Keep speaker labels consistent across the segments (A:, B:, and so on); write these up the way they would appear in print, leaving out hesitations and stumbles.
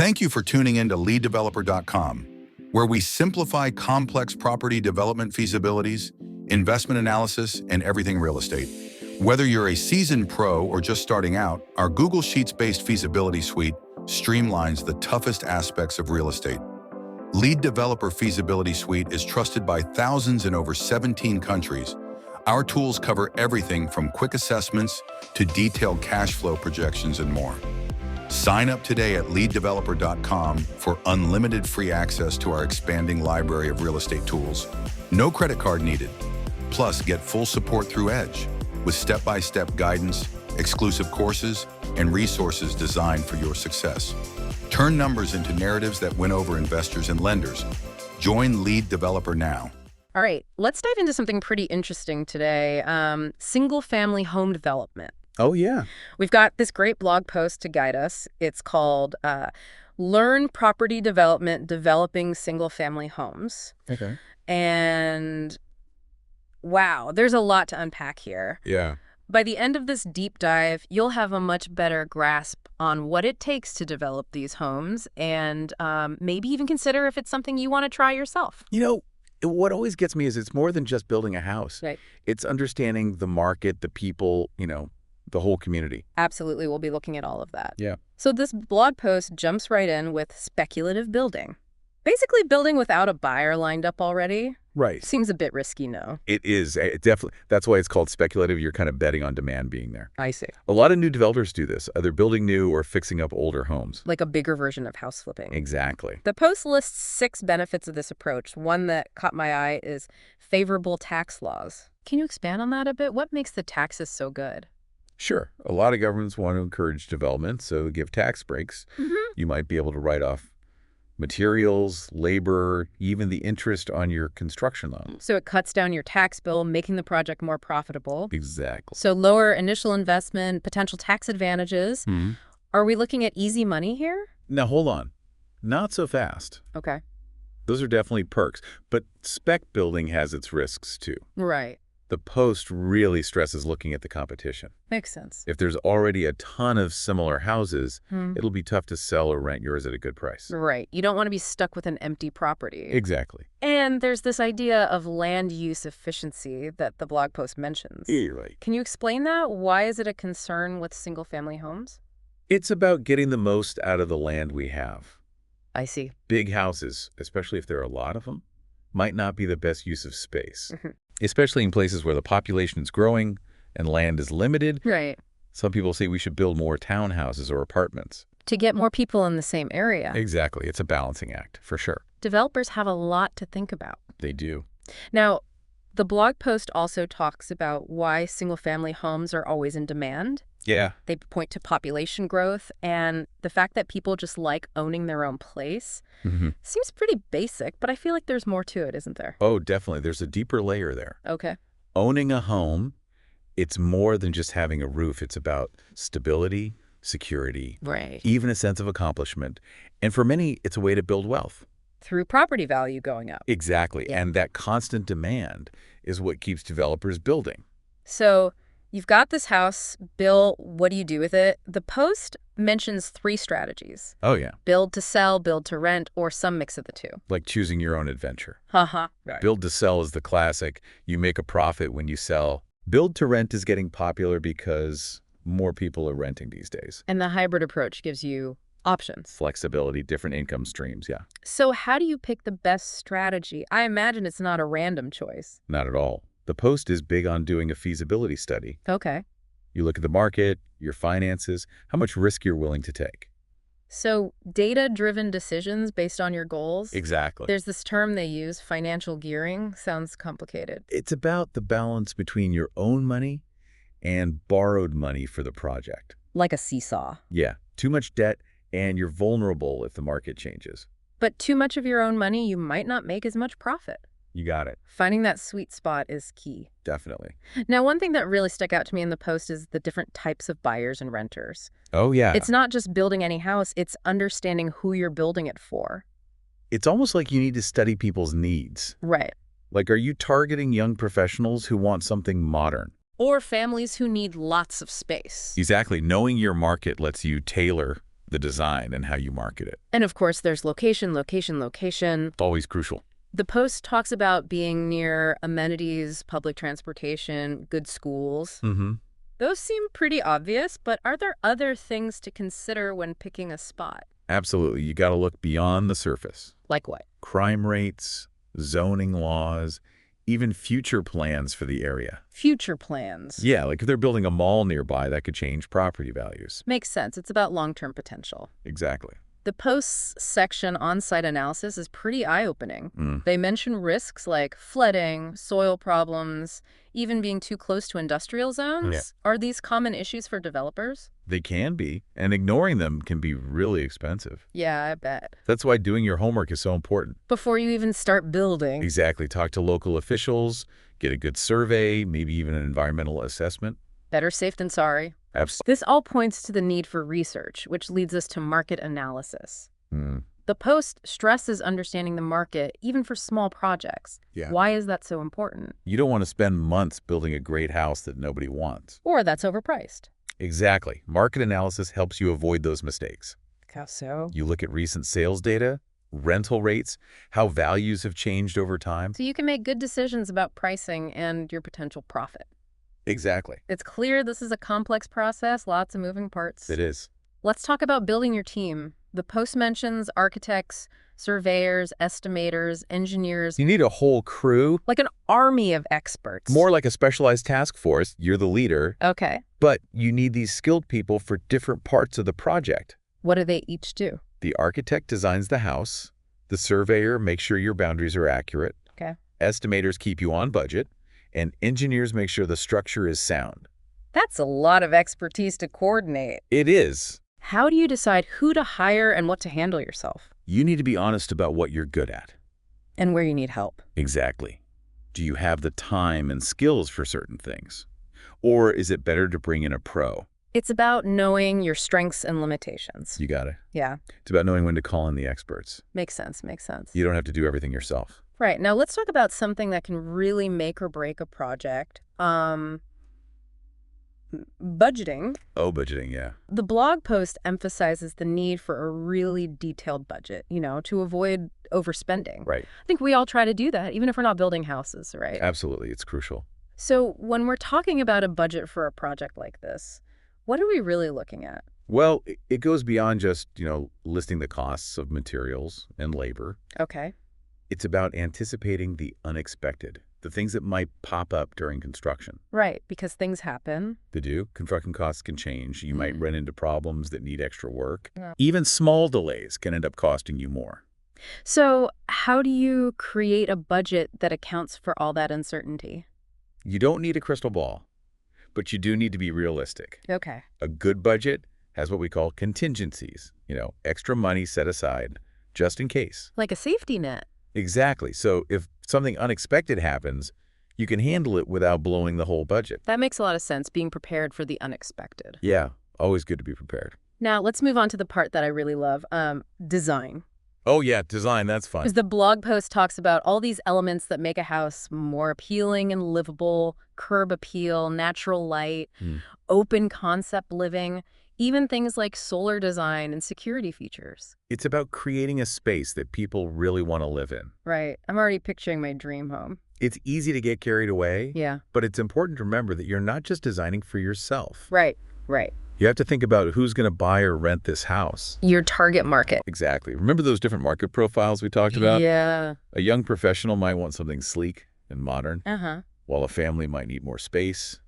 A: Thank you for tuning in to LeadDeveloper.com, where we simplify complex property development feasibilities, investment analysis, and everything real estate. Whether you're a seasoned pro or just starting out, our Google Sheets-based feasibility suite streamlines the toughest aspects of real estate. Lead Developer Feasibility Suite is trusted by thousands in over 17 countries. Our tools cover everything from quick assessments to detailed cash flow projections and more. Sign up today at LeadDeveloper.com for unlimited free access to our expanding library of real estate tools. No credit card needed. Plus, get full support through Edge with step-by-step guidance, exclusive courses, and resources designed for your success. Turn numbers into narratives that win over investors and lenders. Join Lead Developer now.
B: All right, let's dive into something pretty interesting today. Single-family home development.
C: Oh, yeah.
B: We've got this great blog post to guide us. It's called Learn Property Development Developing Single-Family Homes.
C: Okay.
B: And wow, there's a lot to unpack here.
C: Yeah.
B: By the end of this deep dive, you'll have a much better grasp on what it takes to develop these homes and maybe even consider if it's something you want to try yourself.
C: You know, what always gets me is it's more than just building a house.
B: Right.
C: It's understanding the market, the people, the whole community.
B: Absolutely. We'll be looking at all of that.
C: Yeah.
B: So this blog post jumps right in with speculative building. Basically building without a buyer lined up already.
C: Right.
B: Seems a bit risky, no?
C: It is. Definitely. That's why it's called speculative. You're kind of betting on demand being there.
B: I see.
C: A lot of new developers do this, either building new or fixing up older homes.
B: Like a bigger version of house flipping.
C: Exactly.
B: The post lists 6 benefits of this approach. One that caught my eye is favorable tax laws. Can you expand on that a bit? What makes the taxes so good?
C: Sure. A lot of governments want to encourage development, so give tax breaks. You might be able to write off materials, labor, even the interest on your construction loan.
B: So it cuts down your tax bill, making the project more profitable.
C: Exactly.
B: So lower initial investment, potential tax advantages. Are we looking at easy money here?
C: Now, hold on. Not so fast.
B: Okay.
C: Those are definitely perks, but spec building has its risks too.
B: Right.
C: The post really stresses looking at the competition.
B: Makes sense.
C: If there's already a ton of similar houses, it'll be tough to sell or rent yours at a good price.
B: Right. You don't want to be stuck with an empty property.
C: Exactly.
B: And there's this idea of land use efficiency that the blog post mentions.
C: Right.
B: Can you explain that? Why is it a concern with single-family homes?
C: It's about getting the most out of the land we have.
B: I see.
C: Big houses, especially if there are a lot of them, might not be the best use of space. Especially in places where the population is growing and land is limited.
B: Right.
C: Some people say we should build more townhouses or apartments.
B: To get more people in the same area.
C: Exactly. It's a balancing act, for sure.
B: Developers have a lot to think about.
C: They do.
B: Now, the blog post also talks about why single-family homes are always in demand.
C: Yeah.
B: They point to population growth and the fact that people just like owning their own place. Seems pretty basic, but I feel like there's more to it, isn't there?
C: Oh, definitely. There's a deeper layer there.
B: Okay.
C: Owning a home, it's more than just having a roof. It's about stability, security,
B: Right.
C: even a sense of accomplishment. And for many, it's a way to build wealth.
B: Through property value going up.
C: Exactly.
B: Yeah.
C: And that constant demand is what keeps developers building.
B: So you've got this house. Bill, what do you do with it? The post mentions 3 strategies.
C: Oh, yeah.
B: Build to sell, build to rent, or some mix of the two.
C: Like choosing your own adventure.
B: Right.
C: Build to sell is the classic. You make a profit when you sell. Build to rent is getting popular because more people are renting these days.
B: And the hybrid approach gives you options.
C: Flexibility, different income streams, yeah.
B: So how do you pick the best strategy? I imagine it's not a random choice.
C: Not at all. The post is big on doing a feasibility study.
B: Okay.
C: You look at the market, your finances, how much risk you're willing to take.
B: So data-driven decisions based on your goals?
C: Exactly.
B: There's this term they use, financial gearing. Sounds complicated.
C: It's about the balance between your own money and borrowed money for the project.
B: Like a seesaw.
C: Yeah, too much debt and you're vulnerable if the market changes.
B: But too much of your own money, you might not make as much profit.
C: You got it.
B: Finding that sweet spot is key.
C: Definitely.
B: Now, one thing that really stuck out to me in the post is the different types of buyers and renters.
C: Oh, yeah.
B: It's not just building any house, it's understanding who you're building it for.
C: It's almost like you need to study people's needs.
B: Right.
C: Like, are you targeting young professionals who want something modern?
B: Or families who need lots of space.
C: Exactly. Knowing your market lets you tailor the design and how you market it.
B: And of course, there's location, location, location.
C: It's always crucial.
B: The post talks about being near amenities, public transportation, good schools.
C: Mm-hmm.
B: Those seem pretty obvious, but are there other things to consider when picking a spot?
C: Absolutely. You got to look beyond the surface.
B: Like what?
C: Crime rates, zoning laws, even future plans for the area.
B: Future plans.
C: Yeah, like if they're building a mall nearby, that could change property values.
B: Makes sense. It's about long-term potential.
C: Exactly.
B: The post's section on site analysis is pretty eye-opening. They mention risks like flooding, soil problems, even being too close to industrial zones.
C: Yeah.
B: Are these common issues for developers?
C: They can be, and ignoring them can be really expensive.
B: Yeah, I bet.
C: That's why doing your homework is so important.
B: Before you even start building.
C: Exactly. Talk to local officials, get a good survey, maybe even an environmental assessment.
B: Better safe than sorry.
C: Absolutely.
B: This all points to the need for research, which leads us to market analysis. The post stresses understanding the market, even for small projects.
C: Yeah.
B: Why is that so important?
C: You don't want to spend months building a great house that nobody wants.
B: Or that's overpriced.
C: Exactly. Market analysis helps you avoid those mistakes.
B: How so?
C: You look at recent sales data, rental rates, how values have changed over time.
B: So you can make good decisions about pricing and your potential profit.
C: Exactly.
B: It's clear this is a complex process, lots of moving parts.
C: It is.
B: Let's talk about building your team. The post mentions architects, surveyors, estimators, engineers.
C: You need a whole crew.
B: Like an army of experts.
C: More like a specialized task force. You're the leader.
B: Okay.
C: But you need these skilled people for different parts of the project.
B: What do they each do?
C: The architect designs the house. The surveyor makes sure your boundaries are accurate.
B: Okay.
C: Estimators keep you on budget. And engineers make sure the structure is sound.
B: That's a lot of expertise to coordinate.
C: It is.
B: How do you decide who to hire and what to handle yourself?
C: You need to be honest about what you're good at.
B: And where you need help.
C: Exactly. Do you have the time and skills for certain things? Or is it better to bring in a pro?
B: It's about knowing your strengths and limitations.
C: You got it.
B: Yeah.
C: It's about knowing when to call in the experts.
B: Makes sense, makes sense.
C: You don't have to do everything yourself.
B: Right. Now let's talk about something that can really make or break a project. Budgeting.
C: Oh, budgeting, yeah.
B: The blog post emphasizes the need for a really detailed budget, to avoid overspending.
C: Right.
B: I think we all try to do that, even if we're not building houses, right?
C: Absolutely. It's crucial.
B: So when we're talking about a budget for a project like this, what are we really looking at?
C: Well, it goes beyond just, listing the costs of materials and labor.
B: Okay.
C: It's about anticipating the unexpected, the things that might pop up during construction.
B: Right, because things happen.
C: They do. Construction costs can change. You might run into problems that need extra work.
B: Yeah.
C: Even small delays can end up costing you more.
B: So how do you create a budget that accounts for all that uncertainty?
C: You don't need a crystal ball, but you do need to be realistic.
B: Okay.
C: A good budget has what we call contingencies, extra money set aside just in case.
B: Like a safety net.
C: Exactly. So if something unexpected happens, you can handle it without blowing the whole budget.
B: That makes a lot of sense, being prepared for the unexpected.
C: Yeah, always good to be prepared.
B: Now, let's move on to the part that I really love, design.
C: Oh, yeah, design, that's fun.
B: Because the blog post talks about all these elements that make a house more appealing and livable, curb appeal, natural light, open concept living, even things like solar design and security features.
C: It's about creating a space that people really want to live in.
B: Right. I'm already picturing my dream home.
C: It's easy to get carried away.
B: Yeah.
C: But it's important to remember that you're not just designing for yourself.
B: Right. Right.
C: You have to think about who's going to buy or rent this house.
B: Your target market.
C: Exactly. Remember those different market profiles we talked about?
B: Yeah.
C: A young professional might want something sleek and modern,
B: Uh-huh.
C: while a family might need more space,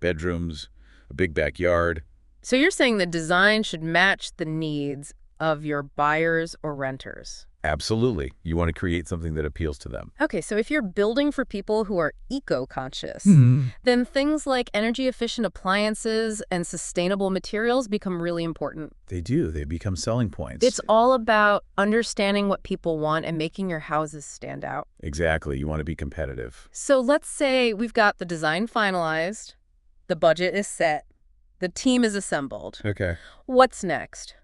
C: bedrooms, a big backyard.
B: So you're saying the design should match the needs of your buyers or renters.
C: Absolutely. You want to create something that appeals to them.
B: Okay, so if you're building for people who are eco-conscious, then things like energy-efficient appliances and sustainable materials become really important.
C: They do. They become selling points.
B: It's all about understanding what people want and making your houses stand out.
C: Exactly. You want to be competitive.
B: So let's say we've got the design finalized, the budget is set, the team is assembled.
C: Okay.
B: What's next?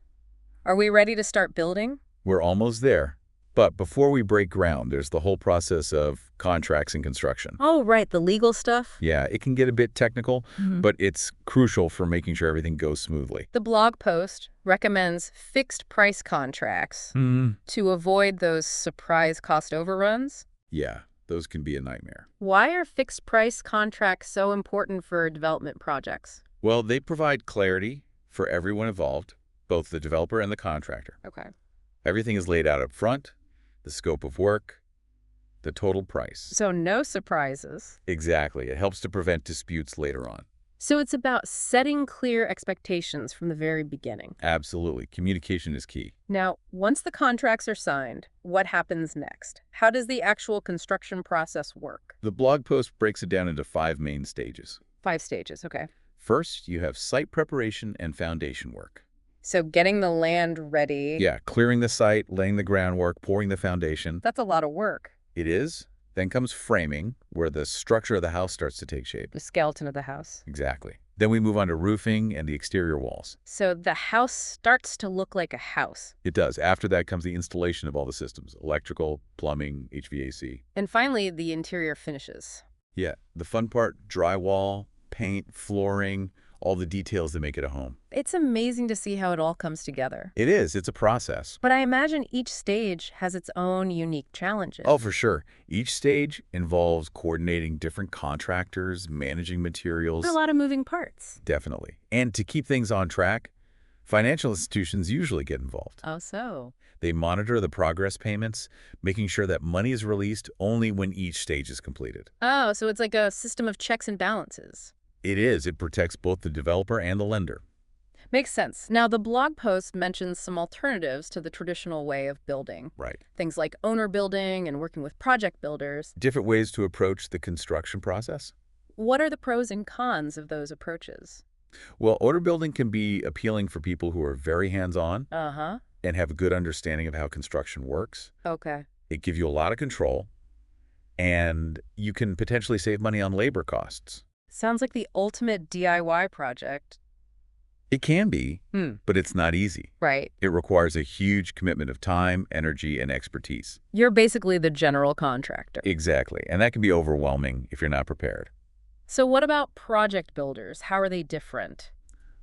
B: Are we ready to start building?
C: We're almost there. But before we break ground, there's the whole process of contracts and construction.
B: Oh, right, the legal stuff.
C: Yeah, it can get a bit technical, but it's crucial for making sure everything goes smoothly.
B: The blog post recommends fixed price contracts to avoid those surprise cost overruns.
C: Yeah, those can be a nightmare.
B: Why are fixed price contracts so important for development projects?
C: Well, they provide clarity for everyone involved, both the developer and the contractor.
B: Okay.
C: Everything is laid out up front, the scope of work, the total price.
B: So no surprises.
C: Exactly. It helps to prevent disputes later on.
B: So it's about setting clear expectations from the very beginning.
C: Absolutely. Communication is key.
B: Now, once the contracts are signed, what happens next? How does the actual construction process work?
C: The blog post breaks it down into 5 main stages.
B: 5 stages, okay.
C: First, you have site preparation and foundation work.
B: So getting the land ready.
C: Yeah, clearing the site, laying the groundwork, pouring the foundation.
B: That's a lot of work.
C: It is. Then comes framing, where the structure of the house starts to take shape.
B: The skeleton of the house.
C: Exactly. Then we move on to roofing and the exterior walls.
B: So the house starts to look like a house.
C: It does. After that comes the installation of all the systems, electrical, plumbing, HVAC.
B: And finally, the interior finishes.
C: Yeah, the fun part, drywall, paint, flooring, all the details that make it a home.
B: It's amazing to see how it all comes together.
C: It is. It's a process.
B: But I imagine each stage has its own unique challenges.
C: Oh, for sure. Each stage involves coordinating different contractors, managing materials.
B: A lot of moving parts.
C: Definitely. And to keep things on track, financial institutions usually get involved.
B: Oh, so?
C: They monitor the progress payments, making sure that money is released only when each stage is completed.
B: Oh, so it's like a system of checks and balances.
C: It is. It protects both the developer and the lender.
B: Makes sense. Now, the blog post mentions some alternatives to the traditional way of building.
C: Right.
B: Things like owner building and working with project builders.
C: Different ways to approach the construction process.
B: What are the pros and cons of those approaches?
C: Well, owner building can be appealing for people who are very hands-on
B: Uh-huh.
C: and have a good understanding of how construction works.
B: Okay.
C: It gives you a lot of control, and you can potentially save money on labor costs.
B: Sounds like the ultimate DIY project.
C: It can be, but it's not easy.
B: Right.
C: It requires a huge commitment of time, energy, and expertise.
B: You're basically the general contractor.
C: Exactly, and that can be overwhelming if you're not prepared.
B: So what about project builders? How are they different?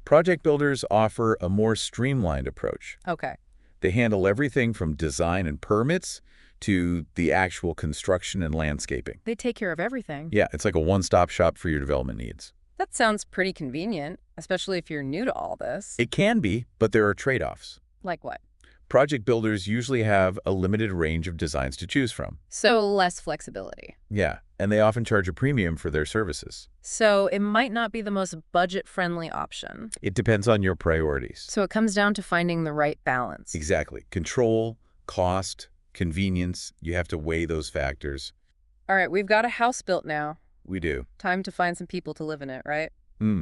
C: Project builders offer a more streamlined approach.
B: Okay.
C: They handle everything from design and permits to the actual construction and landscaping.
B: They take care of everything.
C: Yeah, it's like a one-stop shop for your development needs.
B: That sounds pretty convenient, especially if you're new to all this.
C: It can be, but there are trade-offs.
B: Like what?
C: Project builders usually have a limited range of designs to choose from.
B: So less flexibility.
C: Yeah, and they often charge a premium for their services.
B: So it might not be the most budget-friendly option.
C: It depends on your priorities.
B: So it comes down to finding the right balance.
C: Exactly. Control, cost, convenience, you have to weigh those factors.
B: All right, we've got a house built now.
C: We do.
B: Time to find some people to live in it, right?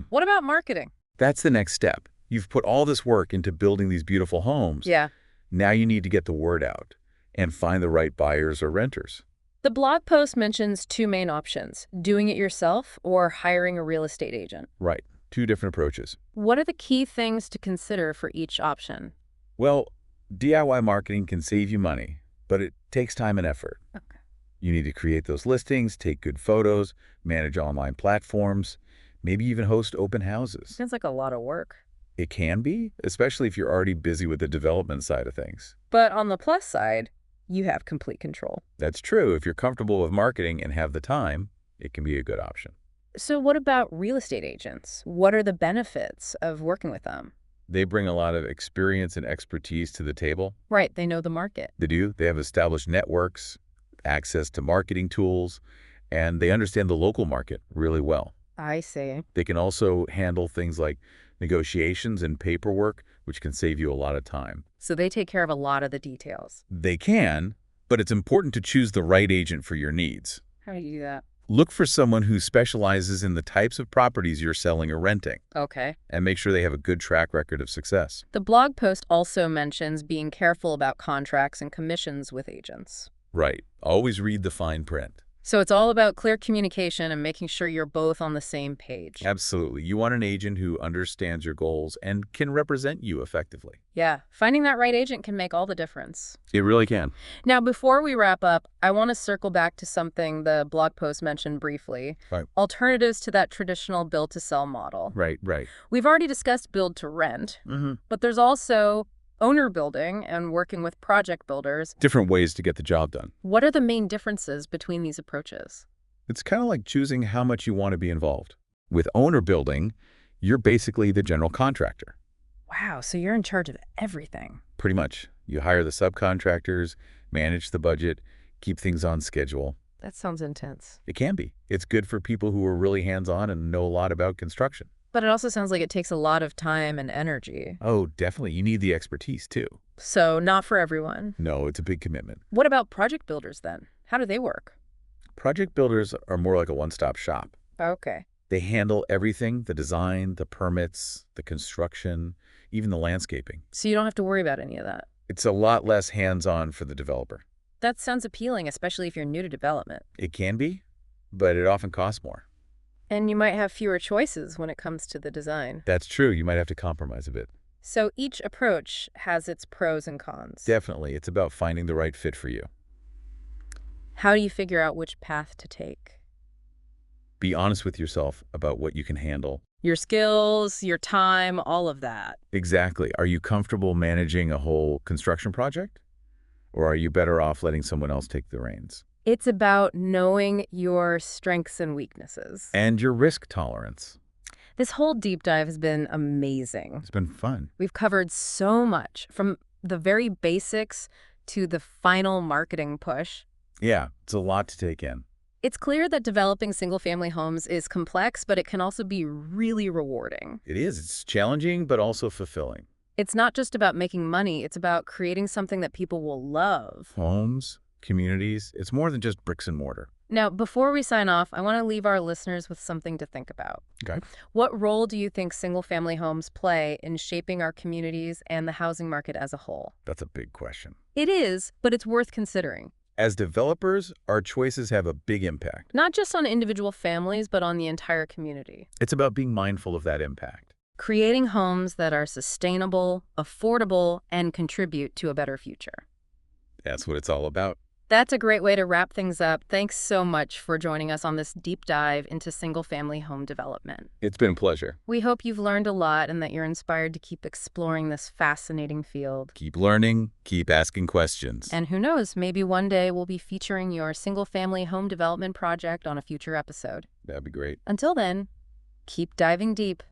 B: What about marketing?
C: That's the next step. You've put all this work into building these beautiful homes.
B: Yeah.
C: Now you need to get the word out and find the right buyers or renters.
B: The blog post mentions 2 main options, doing it yourself or hiring a real estate agent.
C: Right. 2 different approaches.
B: What are the key things to consider for each option?
C: Well, DIY marketing can save you money, but it takes time and effort.
B: Okay.
C: You need to create those listings, take good photos, manage online platforms, maybe even host open houses.
B: Sounds like a lot of work.
C: It can be, especially if you're already busy with the development side of things.
B: But on the plus side, you have complete control.
C: That's true. If you're comfortable with marketing and have the time, it can be a good option.
B: So what about real estate agents? What are the benefits of working with them?
C: They bring a lot of experience and expertise to the table.
B: Right, they know the market.
C: They do. They have established networks, access to marketing tools, and they understand the local market really well.
B: I see.
C: They can also handle things like negotiations and paperwork, which can save you a lot of time.
B: So they take care of a lot of the details.
C: They can, but it's important to choose the right agent for your needs.
B: How do you do that?
C: Look for someone who specializes in the types of properties you're selling or renting,
B: Okay.
C: and make sure they have a good track record of success.
B: The blog post also mentions being careful about contracts and commissions with agents.
C: Right. Always read the fine print.
B: So it's all about clear communication and making sure you're both on the same page.
C: Absolutely. You want an agent who understands your goals and can represent you effectively.
B: Yeah, finding that right agent can make all the difference.
C: It really can.
B: Now, before we wrap up, I want to circle back to something the blog post mentioned briefly.
C: Right.
B: Alternatives to that traditional build-to-sell model.
C: Right.
B: We've already discussed build-to-rent, but there's also owner building and working with project builders.
C: Different ways to get the job done.
B: What are the main differences between these approaches?
C: It's kind of like choosing how much you want to be involved. With owner building, you're basically the general contractor.
B: Wow, so you're in charge of everything.
C: Pretty much. You hire the subcontractors, manage the budget, keep things on schedule.
B: That sounds intense.
C: It can be. It's good for people who are really hands-on and know a lot about construction.
B: But it also sounds like it takes a lot of time and energy.
C: Oh, definitely. You need the expertise, too.
B: So not for everyone.
C: No, it's a big commitment.
B: What about project builders then? How do they work?
C: Project builders are more like a one-stop shop.
B: Okay.
C: They handle everything, the design, the permits, the construction, even the landscaping.
B: So you don't have to worry about any of that.
C: It's a lot less hands-on for the developer.
B: That sounds appealing, especially if you're new to development.
C: It can be, but it often costs more.
B: And you might have fewer choices when it comes to the design.
C: That's true. You might have to compromise a bit.
B: So each approach has its pros and cons.
C: Definitely. It's about finding the right fit for you.
B: How do you figure out which path to take?
C: Be honest with yourself about what you can handle.
B: Your skills, your time, all of that.
C: Exactly. Are you comfortable managing a whole construction project? Or are you better off letting someone else take the reins?
B: It's about knowing your strengths and weaknesses.
C: And your risk tolerance.
B: This whole deep dive has been amazing.
C: It's been fun.
B: We've covered so much, from the very basics to the final marketing push.
C: Yeah, it's a lot to take in.
B: It's clear that developing single-family homes is complex, but it can also be really rewarding.
C: It is. It's challenging, but also fulfilling.
B: It's not just about making money. It's about creating something that people will love.
C: Homes, communities, it's more than just bricks and mortar.
B: Now, before we sign off, I want to leave our listeners with something to think about.
C: Okay.
B: What role do you think single-family homes play in shaping our communities and the housing market as a whole?
C: That's a big question.
B: It is, but it's worth considering.
C: As developers, our choices have a big impact.
B: Not just on individual families, but on the entire community.
C: It's about being mindful of that impact.
B: Creating homes that are sustainable, affordable, and contribute to a better future.
C: That's what it's all about.
B: That's a great way to wrap things up. Thanks so much for joining us on this deep dive into single-family home development.
C: It's been a pleasure.
B: We hope you've learned a lot and that you're inspired to keep exploring this fascinating field.
C: Keep learning, keep asking questions.
B: And who knows, maybe one day we'll be featuring your single-family home development project on a future episode.
C: That'd be great.
B: Until then, keep diving deep.